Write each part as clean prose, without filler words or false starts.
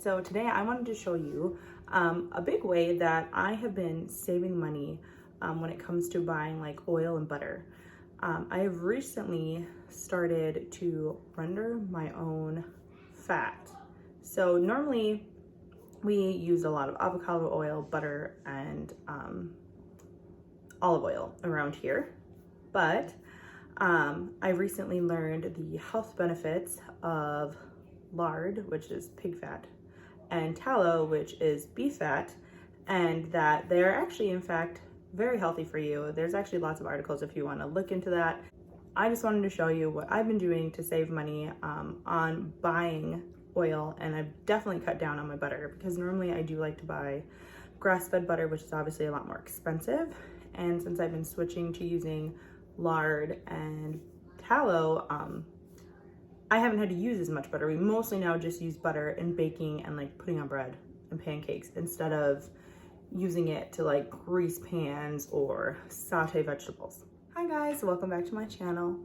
So today I wanted to show you a big way that I have been saving money when it comes to buying like oil and butter. I have recently started to render my own fat. So normally we use a lot of avocado oil, butter, and olive oil around here. But I recently learned the health benefits of lard, which is pig fat, and tallow, which is beef fat, and that they're actually, in fact, very healthy for you. There's actually lots of articles if you want to look into that. I just wanted to show you what I've been doing to save money on buying oil, and I've definitely cut down on my butter because normally I do like to buy grass-fed butter, which is obviously a lot more expensive. And since I've been switching to using lard and tallow, I haven't had to use as much butter. We mostly now just use butter in baking and like putting on bread and pancakes instead of using it to like grease pans or saute vegetables. Hi guys, welcome back to my channel.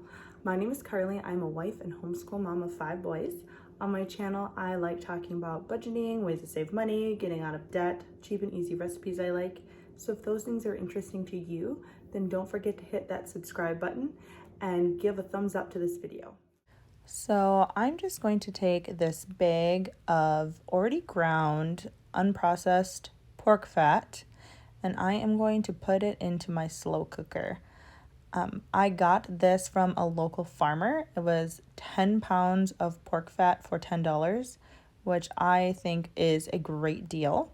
My name is Carly. I'm a wife and homeschool mom of 5 boys. On my channel, I like talking about budgeting, ways to save money, getting out of debt, cheap and easy recipes I like. So if those things are interesting to you, then don't forget to hit that subscribe button and give a thumbs up to this video. So I'm just going to take this bag of already ground, unprocessed pork fat, and I am going to put it into my slow cooker. I got this from a local farmer. It was 10 pounds of pork fat for $10, which I think is a great deal.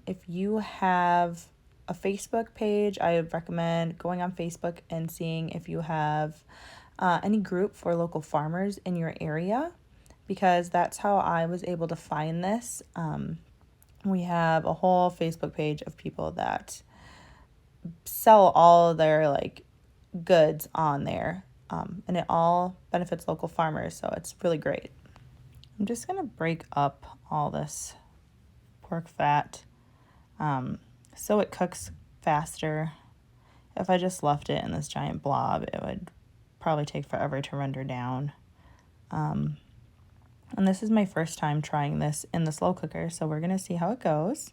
If you have a Facebook page, I would recommend going on Facebook and seeing if you have any group for local farmers in your area, because that's how I was able to find this. We have a whole Facebook page of people that sell all their like goods on there, and it all benefits local farmers, so it's really great. I'm just gonna break up all this pork fat so it cooks faster. If I just left it in this giant blob, it would probably take forever to render down. And this is my first time trying this in the slow cooker, so we're gonna see how it goes.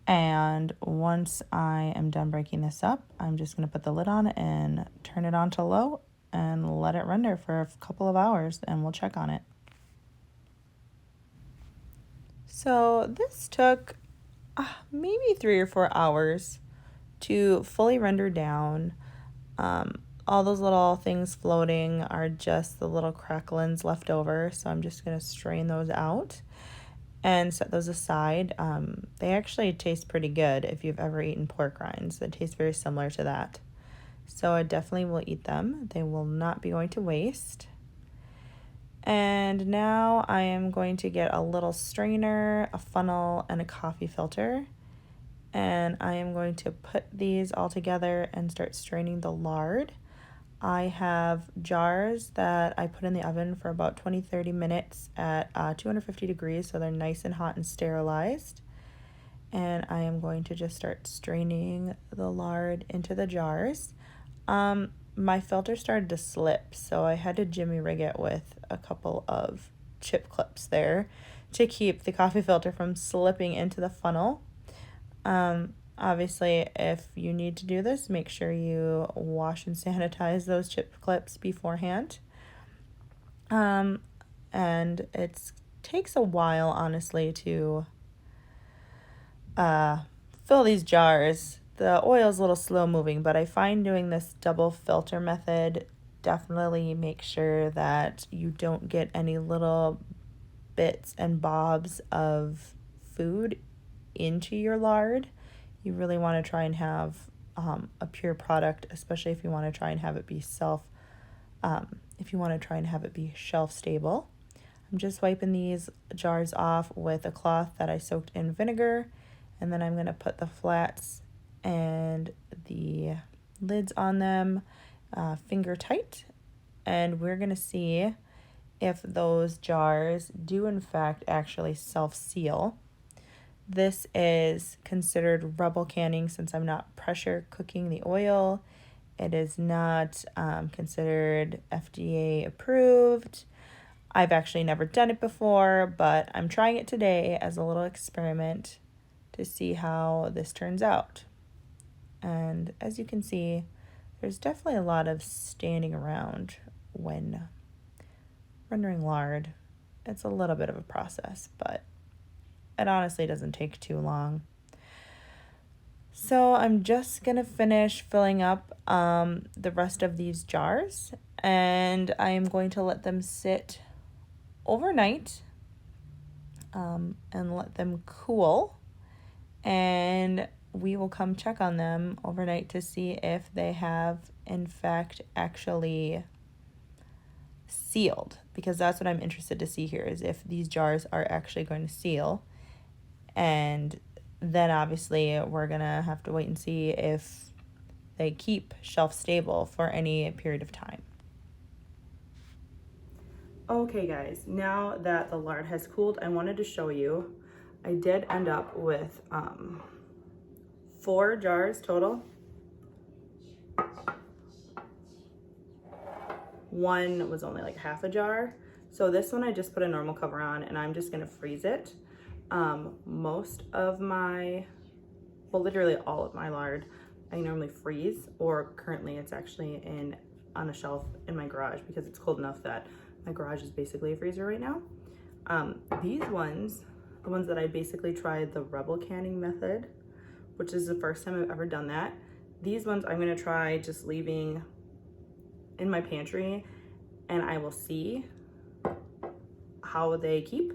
And once I am done breaking this up, I'm just gonna put the lid on and turn it on to low and let it render for a couple of hours, and we'll check on it. So this took maybe 3 or 4 hours to fully render down. All those little things floating are just the little cracklings left over, so I'm just gonna strain those out and set those aside. They actually taste pretty good if you've ever eaten pork rinds. They taste very similar to that. So I definitely will eat them. They will not be going to waste. And now I am going to get a little strainer, a funnel, and a coffee filter. And I am going to put these all together and start straining the lard. I have jars that I put in the oven for about 20-30 minutes at 250 degrees, so they're nice and hot and sterilized. And I am going to just start straining the lard into the jars. My filter started to slip, so I had to jimmy rig it with a couple of chip clips there to keep the coffee filter from slipping into the funnel. Obviously, if you need to do this, make sure you wash and sanitize those chip clips beforehand. And it takes a while, honestly, to fill these jars. The oil is a little slow moving, but I find doing this double filter method definitely makes sure that you don't get any little bits and bobs of food into your lard. You really want to try and have a pure product, especially if you want to try and have it be shelf stable. I'm just wiping these jars off with a cloth that I soaked in vinegar, and then I'm going to put the flats and the lids on them finger tight, and we're going to see if those jars do in fact actually self-seal. This is considered rubble canning since I'm not pressure cooking the oil. It is not considered FDA approved. I've actually never done it before, but I'm trying it today as a little experiment to see how this turns out. And as you can see, there's definitely a lot of standing around when rendering lard. It's a little bit of a process, but it honestly doesn't take too long. So I'm just gonna finish filling up the rest of these jars, and I am going to let them sit overnight and let them cool, and we will come check on them overnight to see if they have in fact actually sealed, because that's what I'm interested to see here, is if these jars are actually going to seal. And then obviously we're gonna have to wait and see if they keep shelf stable for any period of time. Okay guys, now that the lard has cooled, I wanted to show you, I did end up with 4 jars total. One was only like half a jar. So this one I just put a normal cover on, and I'm just gonna freeze it. Most of my, well, literally all of my lard, I normally freeze, or currently it's actually on a shelf in my garage because it's cold enough that my garage is basically a freezer right now. These ones, the ones that I basically tried the Rebel canning method, which is the first time I've ever done that. These ones I'm gonna try just leaving in my pantry, and I will see how they keep.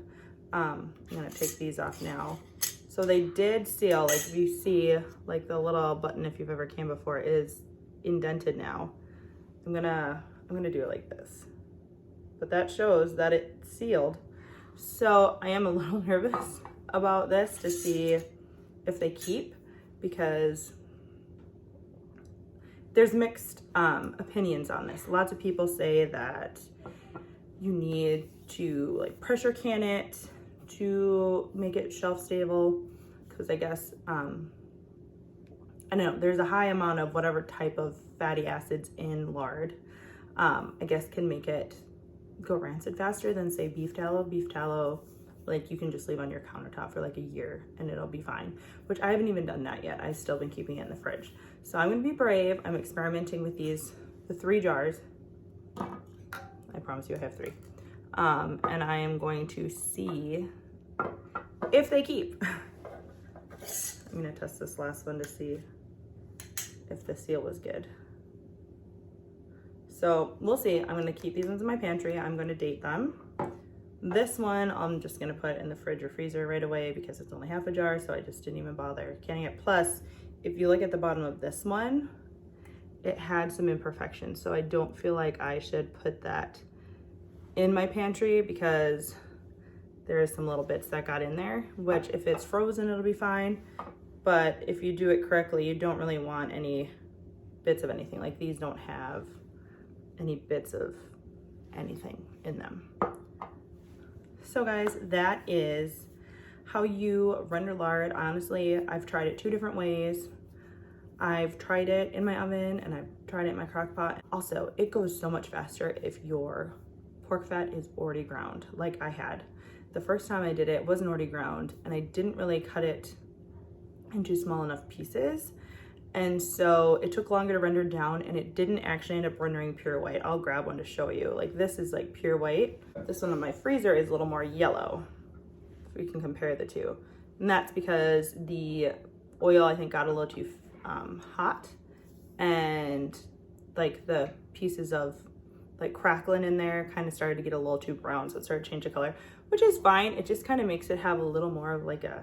I'm gonna take these off now. So they did seal, like if you see, like the little button, if you've ever came before, is indented now. I'm gonna do it like this, but that shows that it's sealed. So I am a little nervous about this to see if they keep, because there's mixed opinions on this. Lots of people say that you need to like pressure can it to make it shelf stable, because I guess I don't know, there's a high amount of whatever type of fatty acids in lard, I guess can make it go rancid faster than say beef tallow. Beef tallow, like you can just leave on your countertop for like a year and it'll be fine, which I haven't even done that yet. I've still been keeping it in the fridge. So I'm gonna be brave. I'm experimenting with the 3 jars. I promise you I have 3. And I am going to see if they keep. I'm gonna test this last one to see if the seal was good. So we'll see. I'm gonna keep these ones in my pantry. I'm gonna date them. This one I'm just gonna put in the fridge or freezer right away because it's only half a jar, so I just didn't even bother canning it. Plus, if you look at the bottom of this one, it had some imperfections, so I don't feel like I should put that in my pantry because there is some little bits that got in there, which if it's frozen, it'll be fine. But if you do it correctly, you don't really want any bits of anything. Like these don't have any bits of anything in them. So guys, that is how you render lard. Honestly, I've tried it 2 different ways. I've tried it in my oven and I've tried it in my crock pot. Also, it goes so much faster if your pork fat is already ground, like I had. The first time I did it, it wasn't already ground, and I didn't really cut it into small enough pieces. And so it took longer to render down, and it didn't actually end up rendering pure white. I'll grab one to show you. Like this is like pure white. This one in my freezer is a little more yellow. So we can compare the 2. And that's because the oil, I think, got a little too hot, and like the pieces of like crackling in there kind of started to get a little too brown, so it started to change the color, which is fine. It just kind of makes it have a little more of like a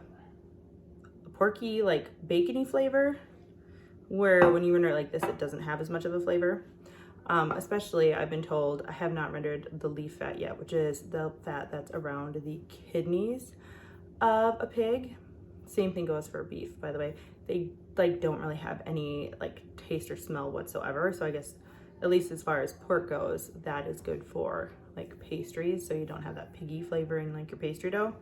porky, like bacony flavor, where when you render it like this, it doesn't have as much of a flavor. Especially, I've been told, I have not rendered the leaf fat yet, which is the fat that's around the kidneys of a pig. Same thing goes for beef, by the way. They like don't really have any like taste or smell whatsoever. So I guess at least as far as pork goes, that is good for like pastries, so you don't have that piggy flavor in like your pastry dough.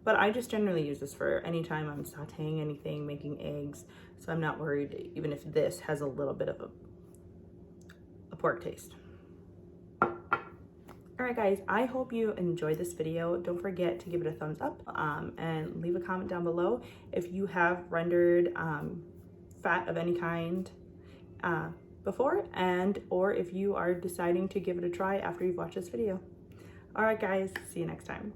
But I just generally use this for anytime I'm sauteing anything, making eggs, so I'm not worried even if this has a little bit of a pork taste. All All right, guys, I hope you enjoyed this video. Don't forget to give it a thumbs up and leave a comment down below if you have rendered fat of any kind before, and or if you are deciding to give it a try after you've watched this video. All right, guys, see you next time.